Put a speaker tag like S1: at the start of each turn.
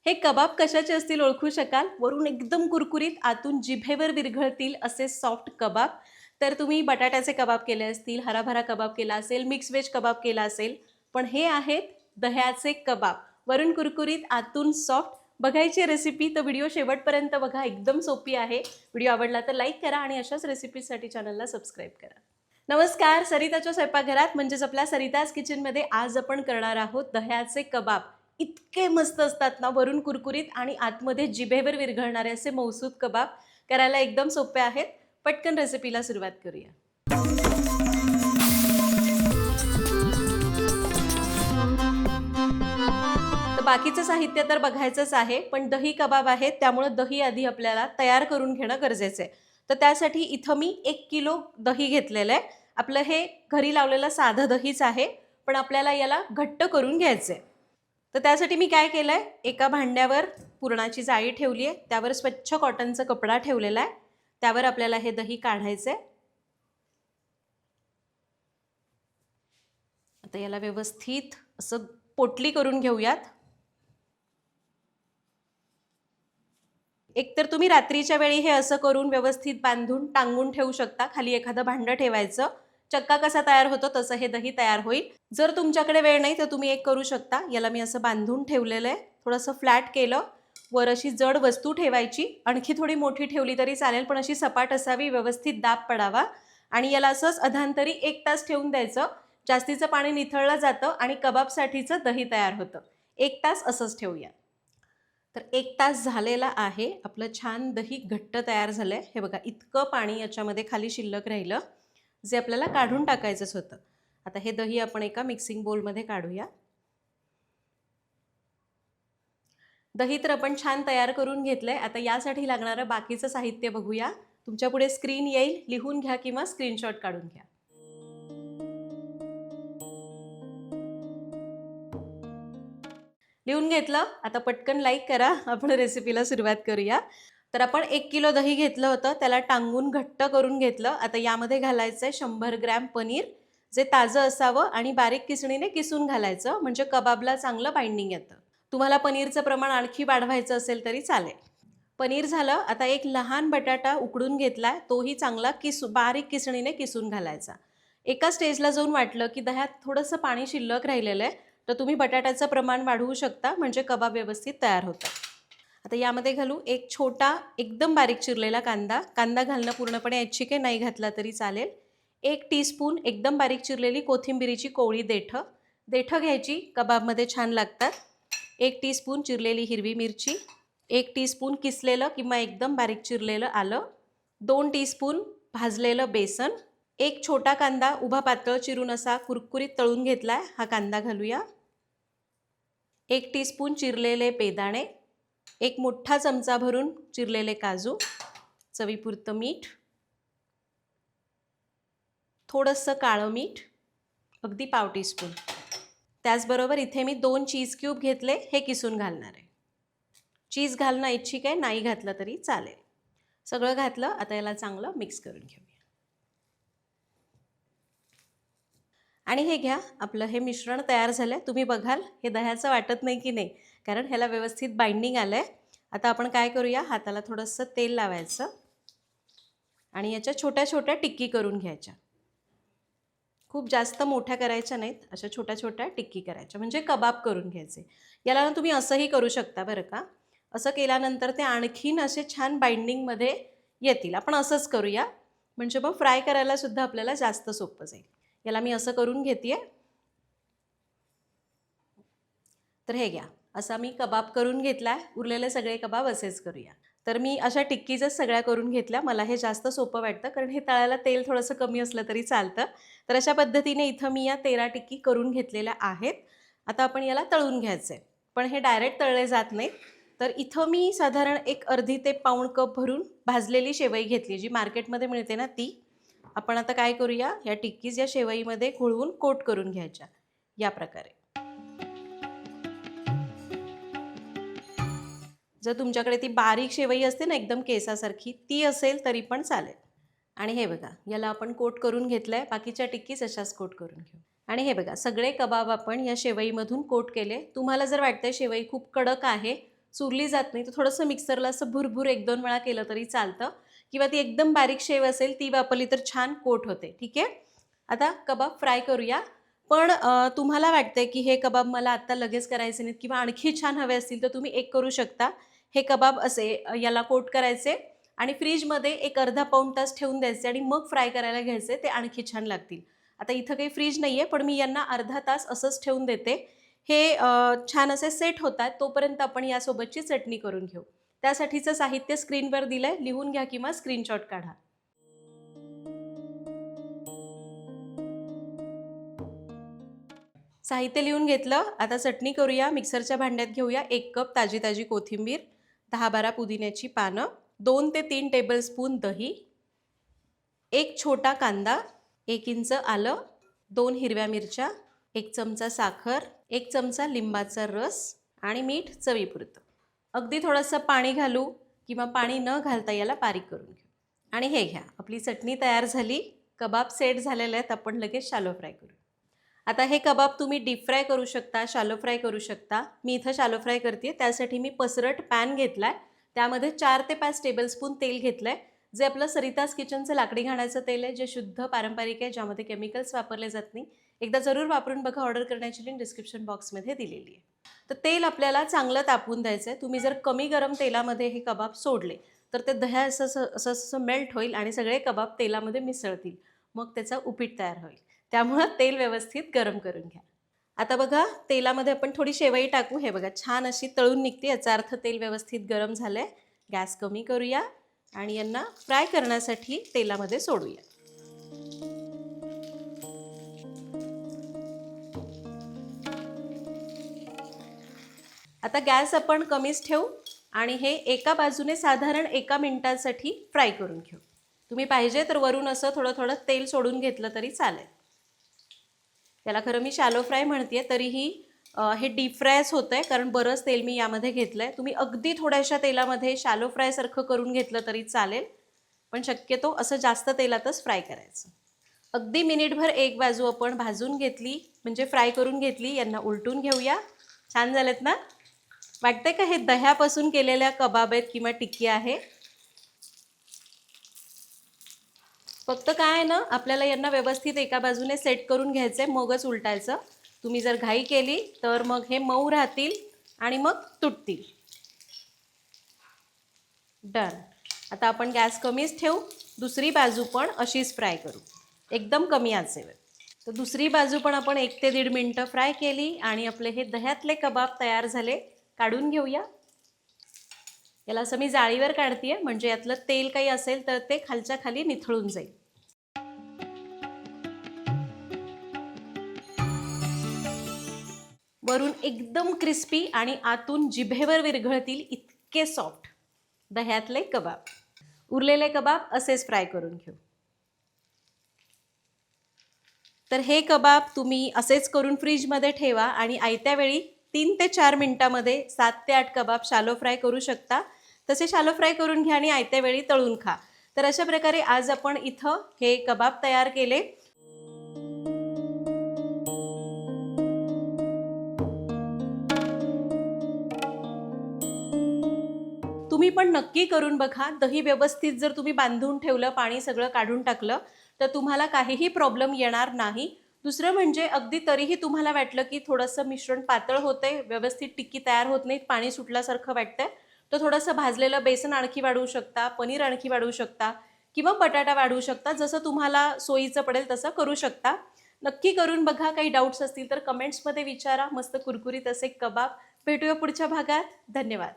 S1: हे कबाब कशाचे असतील ओळखू शकाल? वरून एकदम कुरकुरीत, आतून जिभेवर विरघळतील असे सॉफ्ट कबाब. तर तुम्ही बटाट्याचे कबाब केले असतील, हराभरा कबाब केला असेल, मिक्स व्हेज कबाब केला असेल, पण हे आहेत दह्याचे कबाब. वरून कुरकुरीत, आतून सॉफ्ट. बघायची रेसिपी तर व्हिडिओ शेवटपर्यंत बघा, एकदम सोपी आहे. व्हिडिओ आवडला तर लाईक करा आणि अशाच रेसिपीसाठी चॅनलला सबस्क्राईब करा. नमस्कार, सरिताच्या स्वयंपाकघरात म्हणजेच आपल्या सरिताज किचनमध्ये आज आपण करणार आहोत दह्याचे कबाब. इतके मस्त असतात ना, वरून कुरकुरीत आणि आतमध्ये जिभेवर विरघळणारे असे मौसूद कबाब. करायला एकदम सोपे आहेत. पटकन रेसिपीला सुरुवात करूया. तर बाकीचं साहित्य तर बघायचंच आहे, पण दही कबाब आहेत त्यामुळे दही आधी आपल्याला तयार करून घेणं गरजेचं आहे. तर त्यासाठी इथं मी 1 किलो दही घेतलेलं आहे. आपलं हे घरी लावलेलं साधं दहीच आहे, पण आपल्याला याला घट्ट करून घ्यायचं आहे. तर त्यासाठी मी काय केलं आहे, एका भांड्यावर पुरणाची जाळी ठेवली आहे, त्यावर स्वच्छ कॉटनचा कपडा ठेवलेला आहे. त्यावर आपल्याला हे दही काढायचं आहे. आता याला व्यवस्थित असं पोटली करून घेऊयात. एकतर तुम्ही रात्रीच्या वेळी हे असं करून व्यवस्थित बांधून टांगून ठेवू शकता. खाली एखादं भांडं ठेवायचं. चक्का कसा तयार होतो तसं हे दही तयार होईल. जर तुमच्याकडे वेळ नाही तर तुम्ही एक करू शकता. याला मी असं बांधून ठेवलेलं आहे. थोडंसं फ्लॅट केलं. वर अशी जड वस्तू ठेवायची. आणखी थोडी मोठी ठेवली तरी चालेल, पण अशी सपाट असावी, व्यवस्थित दाब पडावा. आणि याला असंच अधांतरी 1 तास ठेवून द्यायचं. जास्तीचं पाणी निथळलं जातं आणि कबाबसाठीचं दही तयार होतं. 1 तास असंच ठेवूया. तर 1 तास झालेला आहे. आपलं छान दही घट्ट तयार झालं आहे. हे बघा, इतकं पाणी याच्यामध्ये खाली शिल्लक राहिलं, जे आपल्याला काढून टाकायचंच होतं. आता हे दही आपण एका मिक्सिंग बोलमध्ये काढूया. दही तर आपण छान तयार करून घेतलं आहे. आता यासाठी लागणारं बाकीचं साहित्य बघूया. तुमच्या पुढे स्क्रीन येईल, लिहून घ्या किंवा स्क्रीनशॉट काढून घ्या. लिहून घेतलं? आता पटकन लाईक करा. आपण रेसिपीला सुरुवात करूया. तर आपण 1 किलो दही घेतलं होतं, त्याला टांगून घट्ट करून घेतलं. आता यामध्ये घालायचं आहे 100 ग्रॅम पनीर, जे ताजं असावं आणि बारीक किसणीने किसून घालायचं, म्हणजे कबाबला चांगलं बाइंडिंग येतं. तुम्हाला पनीरचं प्रमाण आणखी वाढवायचं असेल तरी चालेल. पनीर झालं. आता एक लहान बटाटा उकडून घेतलाय, तोही चांगला बारीक किसणीने किसून घालायचा. एका स्टेजला जाऊन वाटलं की दह्यात थोडंसं पाणी शिल्लक राहिलेलं आहे, तर तुम्ही बटाट्याचं प्रमाण वाढवू शकता, म्हणजे कबाब व्यवस्थित तयार होतं. आता यामध्ये घालू एक छोटा एकदम बारीक चिरलेला कांदा. कांदा घालणं पूर्णपणे ऐच्छिक आहे, नाही घातला तरी चालेल. 1 टीस्पून एकदम बारीक चिरलेली कोथिंबिरीची कोवळी देठं. देठं घ्यायची, कबाबमध्ये छान लागतात. 1 टीस्पून चिरलेली हिरवी मिरची. 1 टीस्पून किसलेलं किंवा एकदम बारीक चिरलेलं आलं. 2 टीस्पून भाजलेलं बेसन. 1 छोटा कांदा उभा पातळ चिरून असा कुरकुरीत तळून घेतलाय, हा कांदा घालूया. 1 टीस्पून चिरलेले बेदाणे. 1 मोठा चमचा भरून चिरलेले काजू. चवीपुरतं मीठ. थोडंसं काळं मीठ, अगदी पाव टीस्पून. त्याचबरोबर इथे मी 2 चीज क्यूब घेतले, हे किसून घालणार आहे. चीज घालणं ऐच्छिक आहे, नाही घातलं तरी चालेल. सगळं घातलं. आता याला चांगलं मिक्स करून घेऊया. आणि हे घ्या, आपलं हे मिश्रण तयार झालं. तुम्ही बघाल, हे दह्याचं वाटत नाही की नाही, कारण ह्याला व्यवस्थित बाइंडिंग आलं आहे. आता आपण काय करूया, हाताला थोडंसं तेल लावायचं आणि याच्या छोट्या छोट्या टिक्की करून घ्यायच्या. खूप जास्त मोठ्या करायच्या नाहीत, अशा छोट्या छोट्या टिक्की करायच्या, म्हणजे कबाब करून घ्यायचे. याला तुम्ही असंही करू शकता बरं का. असं केल्यानंतर ते आणखीन असे छान बाइंडिंगमध्ये येतील. आपण असंच करूया, म्हणजे मग फ्राय करायला सुद्धा आपल्याला जास्त सोपं जाईल. याला मी असं करून घेते. तर हे घ्या, असा मी कबाब करून घेतला. उरलेले सगळे कबाब असेच करूया. तर मी अशा टिक्कीजच सगळ्या करून घेतल्या. मला हे जास्त सोपं वाटतं, कारण हे तळायला तेल थोडंसं कमी असलं तरी चालतं. तर अशा पद्धतीने इथं मी या 13 टिक्की करून घेतलेल्या आहेत. आता आपण याला तळून घ्यायचं आहे, पण हे डायरेक्ट तळले जात नाहीत. तर इथं मी साधारण एक अर्धी ते पाऊण कप भरून भाजलेली शेवई घेतली, जी मार्केटमध्ये मिळते ना ती. आपण आता काय करूया, या टिक्कीज या शेवईमध्ये घोळवून कोट करून घ्यायच्या, या प्रकारे. जर तुमच्याकडे ती बारीक शेवई असते ना, एकदम केसासारखी, ती असेल तरी पण चालेल. आणि हे बघा, याला आपण कोट करून घेतलंय. बाकीच्या टिक्कीज अशाच कोट करून घेऊ. आणि हे बघा, सगळे कबाब आपण या शेवईमधून कोट केले. तुम्हाला जर वाटतंय शेवई खूप कडक आहे, चुरली जात नाही, तर थोडंसं मिक्सरला असं भुरभुर 1-2 वेळा केलं तरी चालतं किंवा ती एकदम बारीक शेव असेल ती वापरली तर छान कोट होते. ठीक आहे. आता कबाब फ्राय करूया. पण तुम्हाला वाटतंय की हे कबाब मला आत्ता लगेच करायचे नाहीत किंवा आणखी छान हवे असतील तर तुम्ही एक करू शकता. हे कबाब असे याला कोट करायचे आणि फ्रीजमध्ये एक अर्धा पाऊण तास ठेवून द्यायचे आणि मग फ्राय करायला घ्यायचे, ते आणखी छान लागतील. आता इथं काही फ्रीज नाहीये, पण मी यांना अर्धा तास असंच ठेवून देते. हे छान असे सेट होतात, तोपर्यंत आपण यासोबतची चटणी करून घेऊ. त्यासाठीचं साहित्य स्क्रीनवर दिलंय, लिहून घ्या किंवा स्क्रीनशॉट काढा. साहित्य लिहून घेतलं. आता चटणी करूया. मिक्सरच्या भांड्यात घेऊया 1 कप ताजी ताजी कोथिंबीर, 10-12 पुदिन्याची पानं, 2 ते 3 टेबलस्पून दही, 1 छोटा कांदा, 1 इंच आलं, 2 हिरव्या मिरच्या, 1 चमचा साखर, 1 चमचा लिंबाचा रस आणि मीठ चवीपुरतं. अगदी थोडंसं पाणी घालू किंवा पाणी न घालता याला बारीक करून घेऊ. आणि हे घ्या, आपली चटणी तयार झाली. कबाब सेट झालेले आहेत. आपण लगेच शॅलो फ्राय करू. आता हे कबाब तुम्ही डीप फ्राय करू शकता, शॅलो फ्राय करू शकता. मी इथं शॅलो फ्राय करते. त्यासाठी मी पसरट पॅन घेतलाय. त्यामध्ये 4 ते 5 टेबलस्पून तेल घेतलंय, जे आपलं सरिताज किचनचं लाकडी घाण्याचं तेल आहे, जे शुद्ध पारंपरिक आहे, ज्यामध्ये केमिकल्स वापरले जात नाही. एकदा जरूर वापरून बघा. ऑर्डर करण्याची लिंक डिस्क्रिप्शन बॉक्समध्ये दिलेली आहे. तर तेल आपल्याला चांगलं तापवून द्यायचं आहे. तुम्ही जर कमी गरम तेलामध्ये हे कबाब सोडले तर ते दह्या असं मेल्ट होईल आणि सगळे कबाब तेलामध्ये मिसळतील. मग त्याचा उपीट तयार होईल. त्यामुळं तेल व्यवस्थित गरम करून घ्या. आता बघा, तेलामध्ये आपण थोडी शेवई टाकू. हे बघा, छान अशी तळून निघते, याचा अर्थ तेल व्यवस्थित गरम झालंय. गॅस कमी करूया आणि यांना फ्राय करण्यासाठी तेलामध्ये सोडूया. आता गॅस आपण कमीच ठेवू आणि हे एका बाजूने साधारण 1 मिनिटासाठी फ्राय करून घेऊ. तुम्ही पाहिजे तर वरून असं थोडं थोडं तेल सोडून घेतलं तरी चालेल. त्याला खरं मी शॅलो फ्राय म्हणते, तरीही हे डीप फ्रायच होतंय, कारण बरंच तेल मी यामध्ये घेतलंय. तुम्ही अगदी थोड्याशा तेलामध्ये शॅलो फ्रायसारखं करून घेतलं तरी चालेल, पण शक्यतो असं जास्त तेलातच फ्राय करायचं. अगदी मिनिटभर एक बाजू आपण भाजून घेतली, म्हणजे फ्राय करून घेतली. यांना उलटून घेऊया. छान झालेत ना? वाटतंय का हे दह्यापासून केलेल्या कबाब आहेत किंवा टिक्की आहे? फक्त काय आहे ना, आपल्याला यांना व्यवस्थित एका बाजूने सेट करून घ्यायचं आहे, मगच उलटायचं. तुम्ही जर घाई केली तर मग हे मऊ राहतील आणि मग तुटतील. डन. आता आपण गॅस कमीच ठेवू. दुसरी बाजू पण अशीच फ्राय करू, एकदम कमी आचेवर. तर दुसरी बाजू पण आपण 1 ते 1.5 मिनिटं फ्राय केली आणि आपले हे दह्यातले कबाब तयार झाले. काढून घेऊया. याला असं मी जाळीवर काढतेय, म्हणजे यातलं तेल काही असेल तर ते खालच्या खाली निथळून जाईल. वरून एकदम क्रिस्पी आणि आतून जिभेवर विरघळतील इतके सॉफ्ट दह्यातले कबाब. उरलेले कबाब असेच फ्राय करून घेऊ. तर हे कबाब तुम्ही असेच करून फ्रीजमध्ये ठेवा आणि आयत्या वेळी 3 ते 4 मिनिटामध्ये 7 ते 8 कबाब शॅलो फ्राय करू शकता. तसे शॅलो फ्राय करून घ्या आणि आयत्या वेळी तळून खा. तर अशा प्रकारे आज आपण इथं हे कबाब तयार केले. तुम्ही पण नक्की करून बघा. दही व्यवस्थित जर तुम्ही बांधून ठेवलं, पाणी सगळं काढून टाकलं, तर तुम्हाला काहीही प्रॉब्लेम येणार नाही. दुसरं म्हणजे अगदी तरीही तुम्हाला वाटलं की थोडंसं मिश्रण पातळ होतंय, व्यवस्थित टिक्की तयार होत नाही, पाणी सुटल्यासारखं वाटतंय, तर थोडंसं भाजलेलं बेसन आणखी वाढवू शकता, पनीर आणखी वाढवू शकता किंवा बटाटा वाढवू शकता. जसं तुम्हाला सोयीचं पडेल तसं करू शकता. नक्की करून बघा. काही डाऊट्स असतील तर कमेंट्समध्ये विचारा. मस्त कुरकुरीत असे कबाब. भेटूया पुढच्या भागात. धन्यवाद.